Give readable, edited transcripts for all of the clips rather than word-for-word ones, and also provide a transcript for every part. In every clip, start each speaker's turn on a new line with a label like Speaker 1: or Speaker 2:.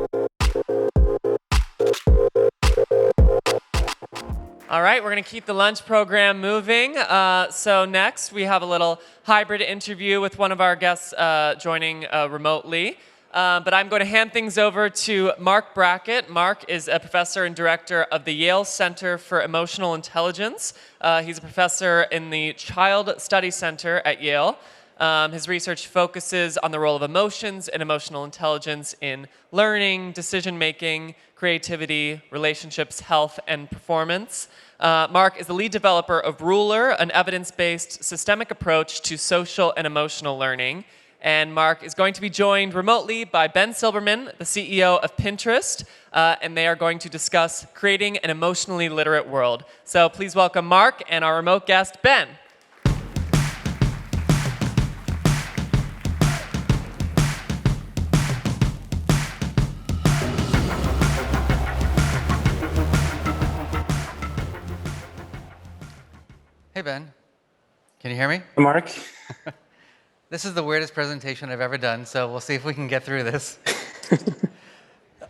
Speaker 1: All right, we're going to keep the lunch program moving. So next, we have a little hybrid interview with one of our guests joining remotely. But I'm going to hand things over to Mark Brackett. Mark is a professor and director of the Yale Center for Emotional Intelligence. He's a professor in the Child Study Center at Yale. His research focuses on the role of emotions and emotional intelligence in learning, decision-making, creativity, relationships, health, and performance. Mark is the lead developer of Ruler, an evidence-based systemic approach to social and emotional learning. And Mark is going to be joined remotely by Ben Silbermann, the CEO of Pinterest, and they are going to discuss creating an emotionally literate world. So please welcome Mark and our remote guest, Ben.
Speaker 2: Hey, Ben. Can you hear me?
Speaker 3: Mark?
Speaker 2: This is the weirdest presentation I've ever done, so we'll see if we can get through this.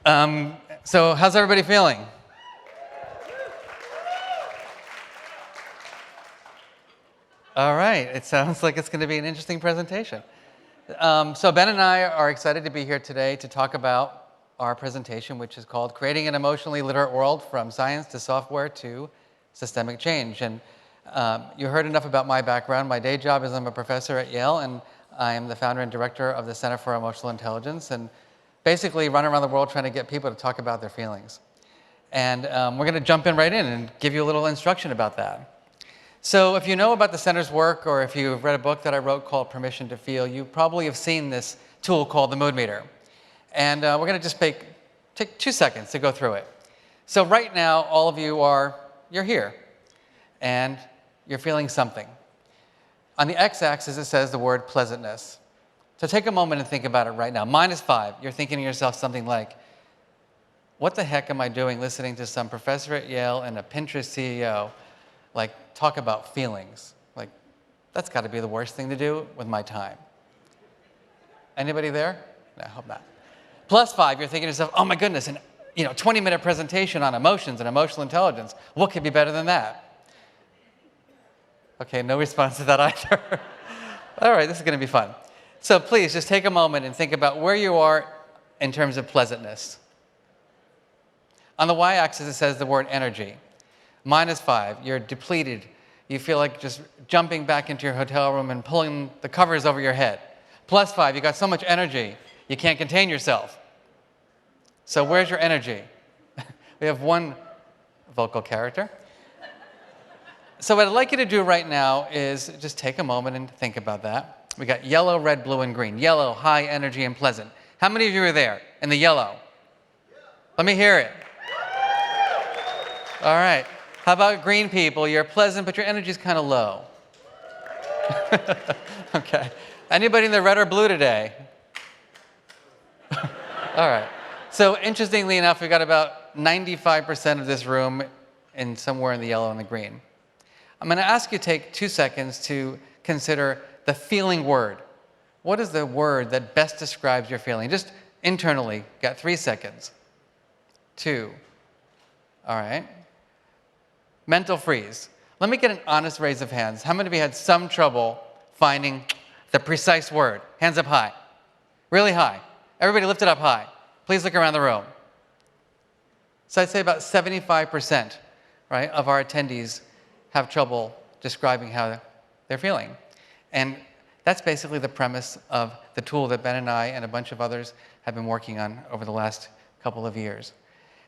Speaker 2: So how's everybody feeling? All right. It sounds like it's going to be an interesting presentation. So Ben and I are excited to be here today to talk about our presentation, which is called Creating an Emotionally Literate World from Science to Software to Systemic Change. And you heard enough about my background. My day job is I'm a professor at Yale, and I am the founder and director of the Center for Emotional Intelligence, and basically run around the world trying to get people to talk about their feelings. And we're going to jump in right in and give you a little instruction about that. So if you know about the center's work, or if you've read a book that I wrote called Permission to Feel, you probably have seen this tool called the mood meter. And we're going to just take 2 seconds to go through it. So right now, all of you you're here, and you're feeling something. On the x-axis, it says the word pleasantness. So take a moment and think about it right now. -5, you're thinking to yourself something like, what the heck am I doing listening to some professor at Yale and a Pinterest CEO talk about feelings? That's got to be the worst thing to do with my time. Anybody there? No, I hope not. +5, you're thinking to yourself, oh my goodness, an 20-minute presentation on emotions and emotional intelligence. What could be better than that? Okay, no response to that either. All right, this is going to be fun. So please, just take a moment and think about where you are in terms of pleasantness. On the y-axis, it says the word energy. -5, you're depleted. You feel like just jumping back into your hotel room and pulling the covers over your head. +5, you got so much energy, you can't contain yourself. So where's your energy? We have one vocal character. So what I'd like you to do right now is just take a moment and think about that. We got yellow, red, blue, and green. Yellow, high energy and pleasant. How many of you are there in the yellow? Let me hear it. All right. How about green people? You're pleasant, but your energy is kind of low. Okay. Anybody in the red or blue today? All right. So interestingly enough, we've got about 95% of this room in somewhere in the yellow and the green. I'm going to ask you to take 2 seconds to consider the feeling word. What is the word that best describes your feeling? Just internally, got 3 seconds. 2. All right. Mental freeze. Let me get an honest raise of hands. How many of you had some trouble finding the precise word? Hands up high. Really high. Everybody lift it up high. Please look around the room. So I'd say about 75%, right, of our attendees have trouble describing how they're feeling. And that's basically the premise of the tool that Ben and I and a bunch of others have been working on over the last couple of years.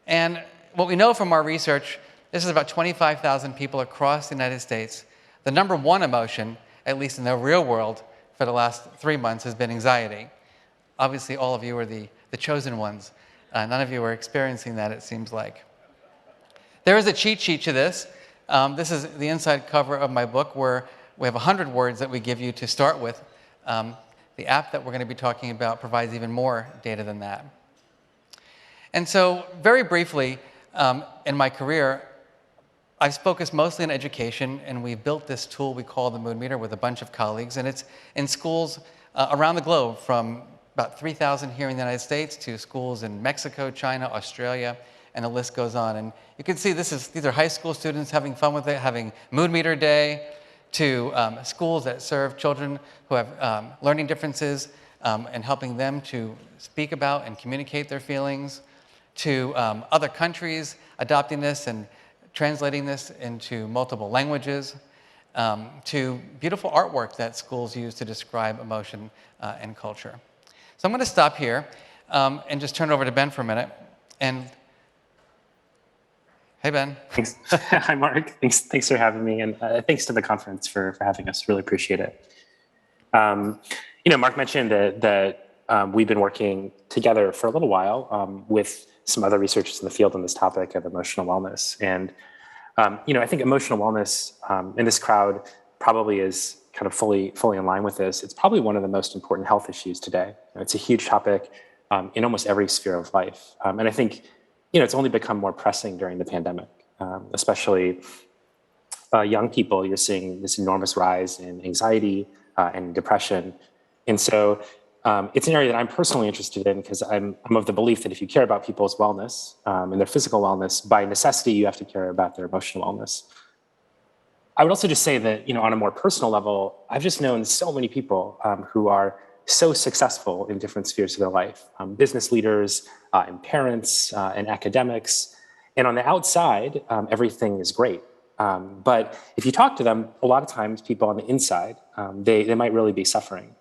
Speaker 2: And what we know from our research, this is about 25,000 people across the United States. The number one emotion, at least in the real world, for the last 3 months has been anxiety. Obviously, all of you are the chosen ones. None of you are experiencing that, it seems like. There is a cheat sheet to this. This is the inside cover of my book, where we have 100 words that we give you to start with. The app that we're going to be talking about provides even more data than that. And so, very briefly, in my career, I've focused mostly on education, and we've built this tool we call the Mood Meter with a bunch of colleagues, and it's in schools around the globe, from about 3,000 here in the United States to schools in Mexico, China, Australia, and the list goes on. And you can see these are high school students having fun with it, having mood meter day, to schools that serve children who have learning differences and helping them to speak about and communicate their feelings, to other countries adopting this and translating this into multiple languages, to beautiful artwork that schools use to describe emotion and culture. So I'm going to stop here and just turn it over to Ben for a minute. And hey, Ben.
Speaker 3: Thanks. Hi, Mark. Thanks for having me, and thanks to the conference for having us. Really appreciate it. Mark mentioned that we've been working together for a little while with some other researchers in the field on this topic of emotional wellness. And I think emotional wellness in this crowd probably is kind of fully in line with this. It's probably one of the most important health issues today. It's a huge topic in almost every sphere of life. And I think, it's only become more pressing during the pandemic, especially young people. You're seeing this enormous rise in anxiety and depression. And so it's an area that I'm personally interested in because I'm of the belief that if you care about people's wellness and their physical wellness, by necessity, you have to care about their emotional wellness. I would also just say that, on a more personal level, I've just known so many people who are so successful in different spheres of their life, business leaders and parents and academics. And on the outside, everything is great. But if you talk to them, a lot of times people on the inside, they might really be suffering.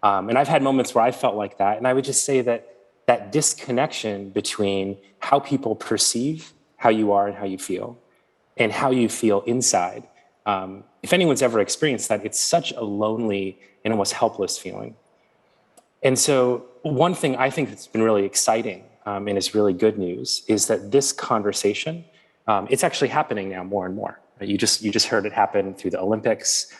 Speaker 3: And I've had moments where I felt like that. And I would just say that disconnection between how people perceive how you are and how you feel, and how you feel inside, if anyone's ever experienced that, it's such a lonely and almost helpless feeling. And so one thing I think that's been really exciting and is really good news is that this conversation, it's actually happening now more and more. You just heard it happen through the Olympics.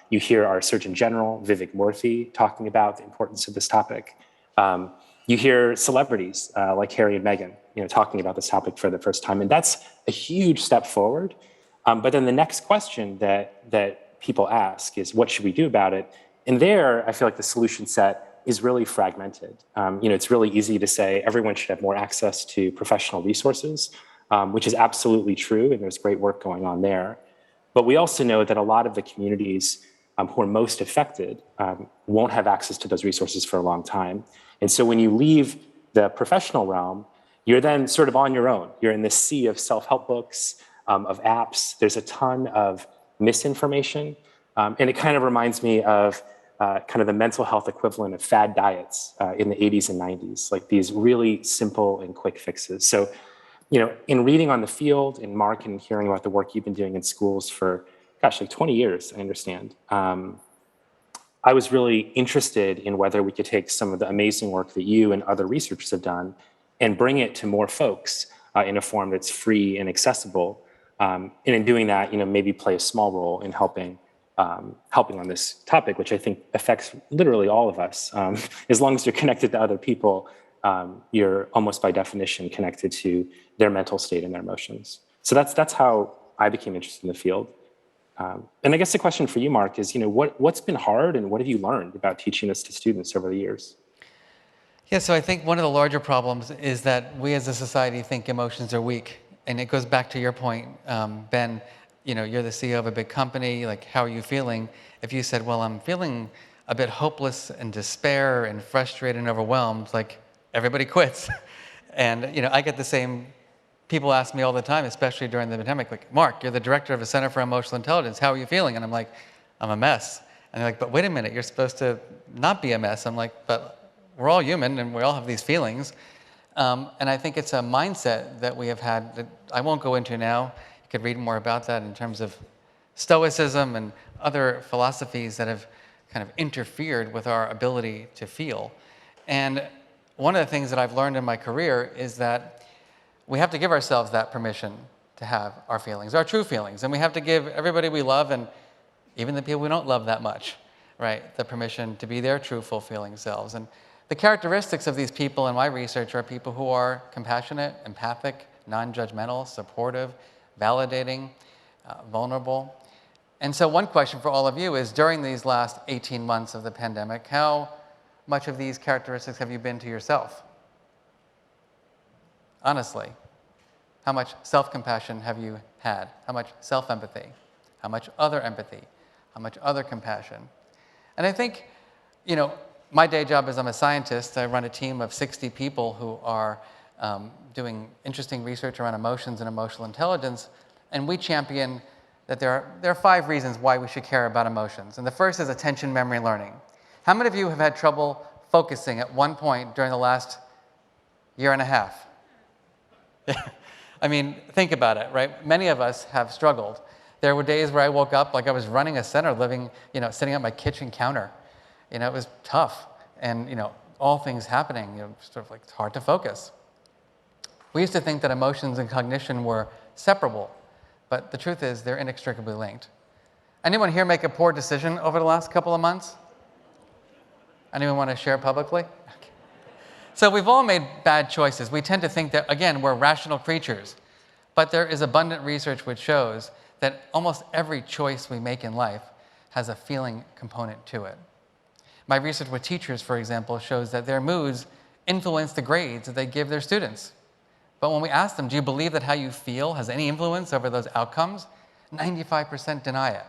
Speaker 3: You hear our Surgeon General, Vivek Murthy, talking about the importance of this topic. You hear celebrities like Harry and Meghan, talking about this topic for the first time. And that's a huge step forward. But then the next question that people ask is, what should we do about it? And there, I feel like the solution set is really fragmented. It's really easy to say everyone should have more access to professional resources, which is absolutely true, and there's great work going on there. But we also know that a lot of the communities who are most affected won't have access to those resources for a long time. And so when you leave the professional realm, you're then sort of on your own. You're in this sea of self-help books, of apps. There's a ton of misinformation. And it kind of reminds me of kind of the mental health equivalent of fad diets in the 80s and 90s, like these really simple and quick fixes. So, in reading on the field, and Mark, and hearing about the work you've been doing in schools for, like 20 years, I understand. I was really interested in whether we could take some of the amazing work that you and other researchers have done and bring it to more folks in a form that's free and accessible. And in doing that, maybe play a small role in helping on this topic, which I think affects literally all of us. As long as you're connected to other people, you're almost by definition connected to their mental state and their emotions. So that's how I became interested in the field. And I guess the question for you, Mark, is what's been hard and what have you learned about teaching this to students over the years?
Speaker 2: Yeah, so I think one of the larger problems is that we as a society think emotions are weak. And it goes back to your point, Ben. You're the CEO of a big company, like, how are you feeling? If you said, well, I'm feeling a bit hopeless and despair and frustrated and overwhelmed, like, everybody quits. And, I get the same, people ask me all the time, especially during the pandemic, like, Mark, you're the director of a Center for Emotional Intelligence, how are you feeling? And I'm like, I'm a mess. And they're like, but wait a minute, you're supposed to not be a mess. I'm like, but we're all human and we all have these feelings. And I think it's a mindset that we have had that I won't go into now. You could read more about that in terms of Stoicism and other philosophies that have kind of interfered with our ability to feel. And one of the things that I've learned in my career is that we have to give ourselves that permission to have our feelings, our true feelings. And we have to give everybody we love, and even the people we don't love that much, right, the permission to be their true, fulfilling selves. And the characteristics of these people in my research are people who are compassionate, empathic, non-judgmental, supportive, validating, vulnerable. And so one question for all of you is, during these last 18 months of the pandemic, how much of these characteristics have you been to yourself? Honestly, how much self-compassion have you had? How much self-empathy? How much other empathy? How much other compassion? And I think, my day job is I'm a scientist. I run a team of 60 people who are doing interesting research around emotions and emotional intelligence. And we champion that there are 5 reasons why we should care about emotions. And the first is attention, memory, learning. How many of you have had trouble focusing at one point during the last year and a half? I mean, think about it, right? Many of us have struggled. There were days where I woke up like I was running a center, sitting at my kitchen counter. It was tough. And, all things happening, sort of like it's hard to focus. We used to think that emotions and cognition were separable, but the truth is they're inextricably linked. Anyone here make a poor decision over the last couple of months? Anyone want to share publicly? Okay. So we've all made bad choices. We tend to think that, again, we're rational creatures. But there is abundant research which shows that almost every choice we make in life has a feeling component to it. My research with teachers, for example, shows that their moods influence the grades that they give their students. But when we ask them, do you believe that how you feel has any influence over those outcomes? 95% deny it.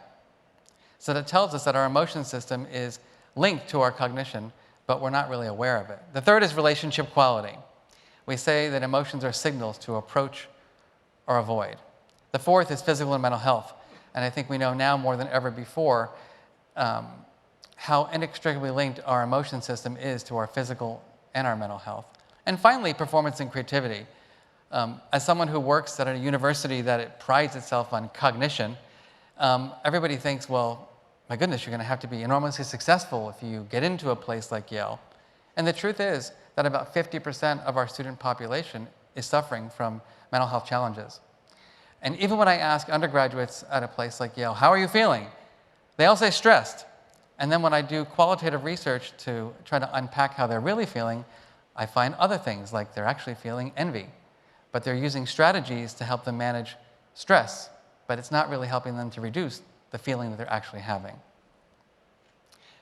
Speaker 2: So that tells us that our emotion system is linked to our cognition, but we're not really aware of it. The third is relationship quality. We say that emotions are signals to approach or avoid. The fourth is physical and mental health. And I think we know now more than ever before how inextricably linked our emotion system is to our physical and our mental health. And finally, performance and creativity. As someone who works at a university that it prides itself on cognition, everybody thinks, well, my goodness, you're going to have to be enormously successful if you get into a place like Yale. And the truth is that about 50% of our student population is suffering from mental health challenges. And even when I ask undergraduates at a place like Yale, how are you feeling? They all say stressed. And then when I do qualitative research to try to unpack how they're really feeling, I find other things, like they're actually feeling envy. But they're using strategies to help them manage stress, but it's not really helping them to reduce the feeling that they're actually having.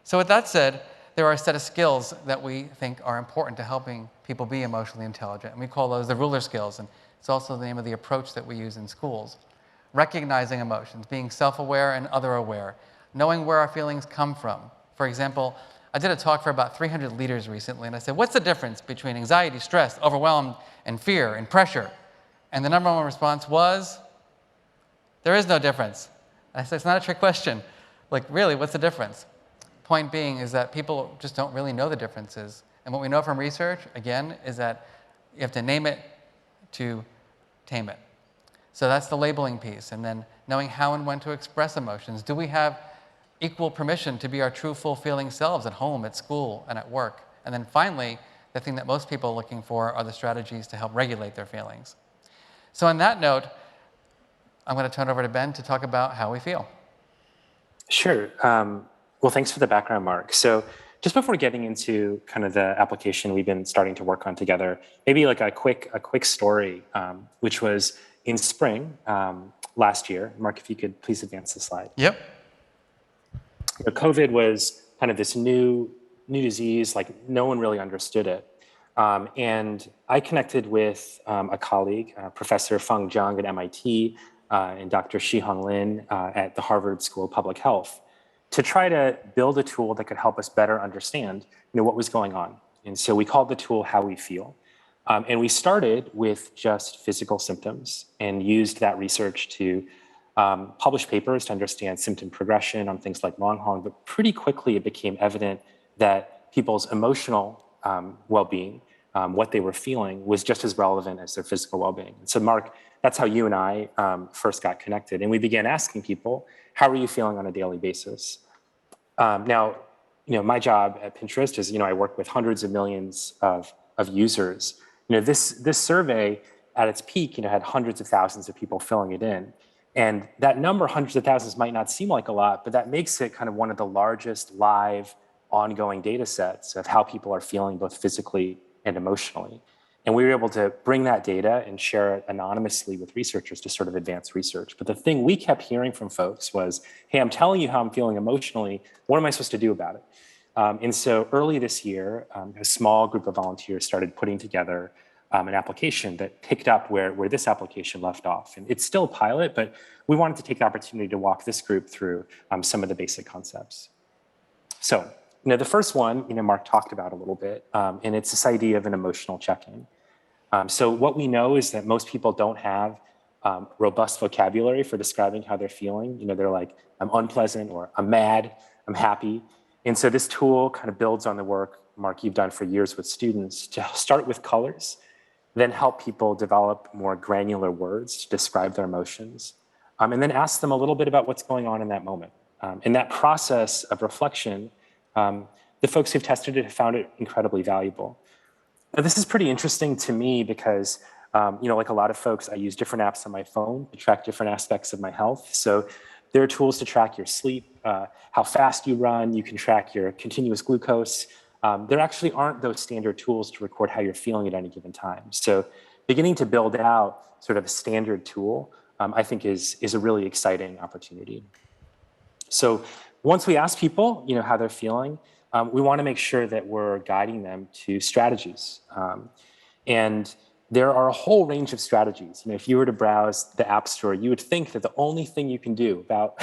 Speaker 2: So with that said, there are a set of skills that we think are important to helping people be emotionally intelligent, and we call those the ruler skills, and it's also the name of the approach that we use in schools. Recognizing emotions, being self-aware and other-aware, knowing where our feelings come from. For example, I did a talk for about 300 leaders recently, and I said, what's the difference between anxiety, stress, overwhelm, and fear, and pressure? And the number one response was, there is no difference. And I said, it's not a trick question. Like, really, what's the difference? Point being is that people just don't really know the differences. And what we know from research, again, is that you have to name it to tame it. So that's the labeling piece. And then knowing how and when to express emotions. Do we have equal permission to be our true, full-feeling selves at home, at school, and at work? And then finally, the thing that most people are looking for are the strategies to help regulate their feelings. So on that note, I'm going to turn over to Ben to talk about how we feel.
Speaker 3: Sure. Well, thanks for the background, Mark. So just before getting into kind of the application we've been starting to work on together, maybe like a quick story, which was in spring last year. Mark, if you could please advance the slide.
Speaker 2: Yep.
Speaker 3: COVID was kind of this new disease, like no one really understood it. And I connected with a colleague, Professor Feng Zhang at MIT, and Dr. Shihong Lin at the Harvard School of Public Health, to try to build a tool that could help us better understand, what was going on. And so we called the tool How We Feel. And we started with just physical symptoms and used that research to publish papers to understand symptom progression on things like long hauling. But pretty quickly, it became evident that people's emotional well-being, what they were feeling, was just as relevant as their physical well-being. So Mark, that's how you and I first got connected. And we began asking people, how are you feeling on a daily basis? Now, my job at Pinterest is, I work with hundreds of millions of users. This survey at its peak, had hundreds of thousands of people filling it in. And that number, hundreds of thousands, might not seem like a lot, but that makes it kind of one of the largest live ongoing data sets of how people are feeling both physically and emotionally. And we were able to bring that data and share it anonymously with researchers to sort of advance research. But the thing we kept hearing from folks was, hey, I'm telling you how I'm feeling emotionally. What am I supposed to do about it? And so early this year, a small group of volunteers started putting together an application that picked up where this application left off. And it's still a pilot, but we wanted to take the opportunity to walk this group through some of the basic concepts. So, the first one, Mark talked about a little bit, and it's this idea of an emotional check-in. So what we know is that most people don't have robust vocabulary for describing how they're feeling. They're like, I'm unpleasant, or I'm mad, I'm happy. And so this tool kind of builds on the work, Mark, you've done for years with students to start with colors, then help people develop more granular words to describe their emotions, and then ask them a little bit about what's going on in that moment. In that process of reflection, the folks who've tested it have found it incredibly valuable. Now, this is pretty interesting to me because, like a lot of folks, I use different apps on my phone to track different aspects of my health. So there are tools to track your sleep, how fast you run, you can track your continuous glucose. There actually aren't those standard tools to record how you're feeling at any given time. So beginning to build out sort of a standard tool, I think is a really exciting opportunity. So once we ask people, how they're feeling, we want to make sure that we're guiding them to strategies. And there are a whole range of strategies. If you were to browse the App Store, you would think that the only thing you can do about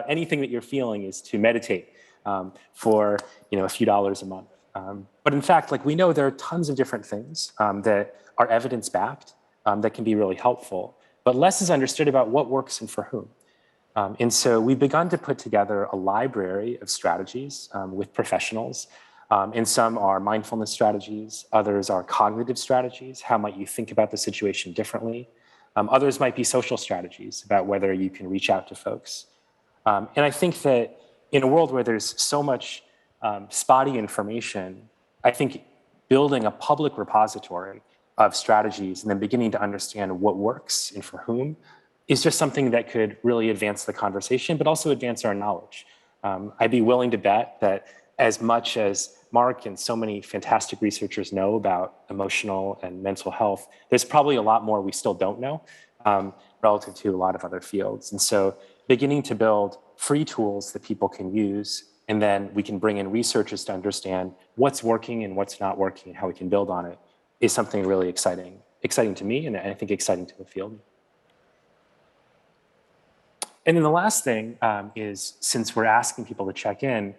Speaker 3: anything that you're feeling is to meditate for a few dollars a month. But in fact, we know there are tons of different things that are evidence-backed that can be really helpful, but less is understood about what works and for whom. And so we've begun to put together a library of strategies with professionals. And some are mindfulness strategies, others are cognitive strategies. How might you think about the situation differently? Others might be social strategies about whether you can reach out to folks. And I think that in a world where there's so much spotty information, I think building a public repository of strategies and then beginning to understand what works and for whom is just something that could really advance the conversation, but also advance our knowledge. I'd be willing to bet that as much as Mark and so many fantastic researchers know about emotional and mental health, there's probably a lot more we still don't know relative to a lot of other fields. And so beginning to build free tools that people can use, and then we can bring in researchers to understand what's working and what's not working and how we can build on it is something really exciting to me, and I think exciting to the field. And then the last thing is, since we're asking people to check in,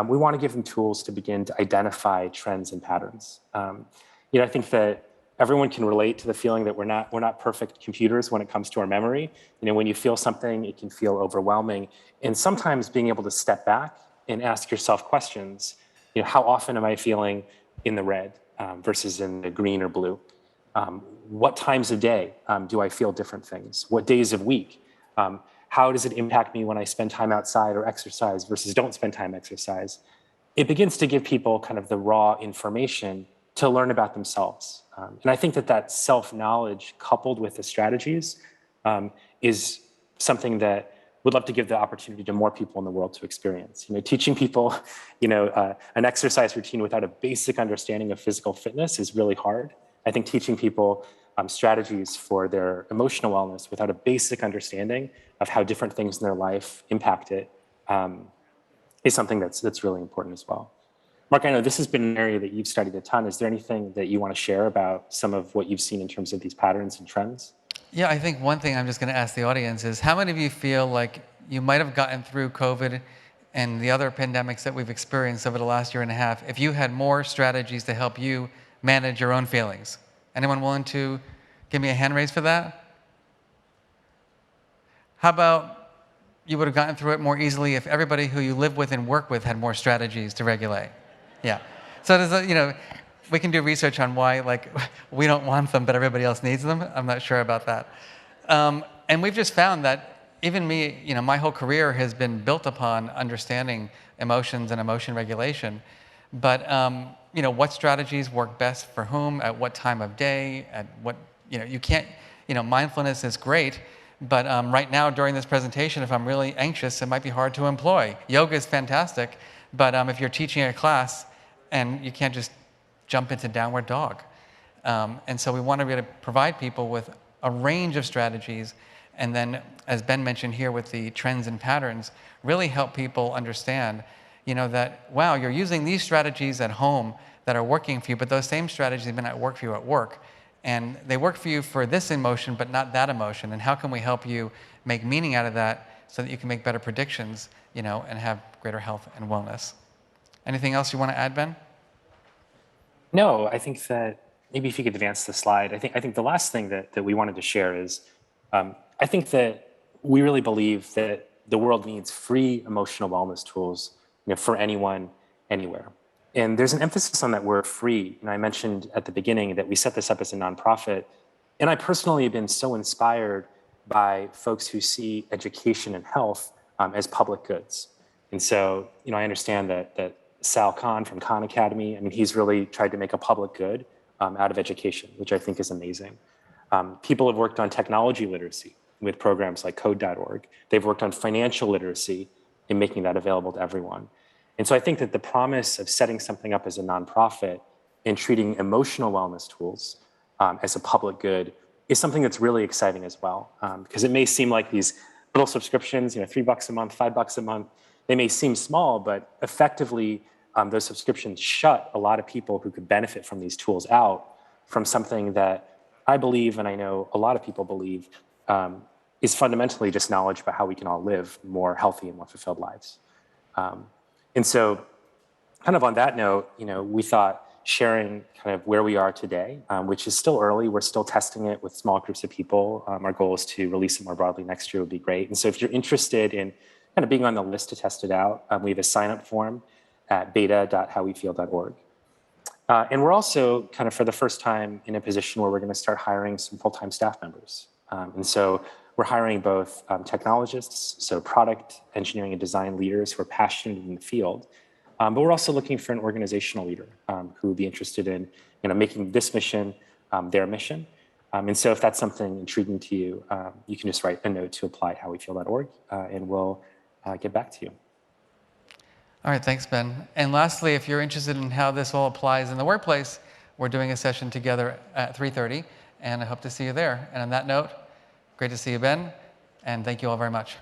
Speaker 3: we want to give them tools to begin to identify trends and patterns. I think that everyone can relate to the feeling that we're not perfect computers when it comes to our memory. When you feel something, it can feel overwhelming. And sometimes being able to step back and ask yourself questions, how often am I feeling in the red versus in the green or blue? What times of day do I feel different things? What days of week? How does it impact me when I spend time outside or exercise versus don't spend time exercise? It begins to give people kind of the raw information to learn about themselves. And I think that self-knowledge coupled with the strategies is something that would love to give the opportunity to more people in the world to experience. Teaching people, an exercise routine without a basic understanding of physical fitness is really hard. I think teaching people strategies for their emotional wellness without a basic understanding of how different things in their life impact it is something that's really important as well. Mark, I know this has been an area that you've studied a ton. Is there anything that you want to share about some of what you've seen in terms of these patterns and trends?
Speaker 2: Yeah, I think one thing I'm just going to ask the audience is, how many of you feel like you might have gotten through COVID and the other pandemics that we've experienced over the last year and a half if you had more strategies to help you manage your own feelings? Anyone willing to give me a hand raise for that? How about you would have gotten through it more easily if everybody who you live with and work with had more strategies to regulate? Yeah. So there's we can do research on why we don't want them, but everybody else needs them. I'm not sure about that. And we've just found that even me, my whole career has been built upon understanding emotions and emotion regulation. But what strategies work best for whom, at what time of day, at what, you can't, mindfulness is great, but right now during this presentation, if I'm really anxious, it might be hard to employ. Yoga is fantastic, but if you're teaching a class and you can't just jump into downward dog. And so we want to be able to provide people with a range of strategies, and then, as Ben mentioned here with the trends and patterns, really help people understand, that, wow, you're using these strategies at home that are working for you, but those same strategies may not work for you at work. And they work for you for this emotion, but not that emotion. And how can we help you make meaning out of that so that you can make better predictions, and have greater health and wellness? Anything else you want to add, Ben?
Speaker 3: No, I think that maybe if you could advance the slide. I think the last thing that we wanted to share is, I think that we really believe that the world needs free emotional wellness tools, for anyone, anywhere. And there's an emphasis on that word free. And I mentioned at the beginning that we set this up as a nonprofit. And I personally have been so inspired by folks who see education and health as public goods. And so, I understand that Sal Khan from Khan Academy, he's really tried to make a public good out of education, which I think is amazing. People have worked on technology literacy with programs like code.org. They've worked on financial literacy and making that available to everyone. And so I think that the promise of setting something up as a nonprofit and treating emotional wellness tools as a public good is something that's really exciting as well. Because it may seem like these little subscriptions, $3 a month, $5 a month, they may seem small, but effectively those subscriptions shut a lot of people who could benefit from these tools out from something that I believe, and I know a lot of people believe, is fundamentally just knowledge about how we can all live more healthy and more fulfilled lives. And so kind of on that note, we thought sharing kind of where we are today, which is still early. We're still testing it with small groups of people. Our goal is to release it more broadly next year would be great. And so if you're interested in kind of being on the list to test it out, we have a sign-up form at beta.howwefeel.org. And we're also kind of for the first time in a position where we're going to start hiring some full-time staff members. And so we're hiring both technologists, so product engineering and design leaders who are passionate in the field. But we're also looking for an organizational leader who would be interested in making this mission their mission. And so if that's something intriguing to you, you can just write a note to apply at howwefeel.org, and we'll get back to you.
Speaker 2: All right, thanks, Ben. And lastly, if you're interested in how this all applies in the workplace, we're doing a session together at 3:30, and I hope to see you there. And on that note, great to see you, Ben, and thank you all very much.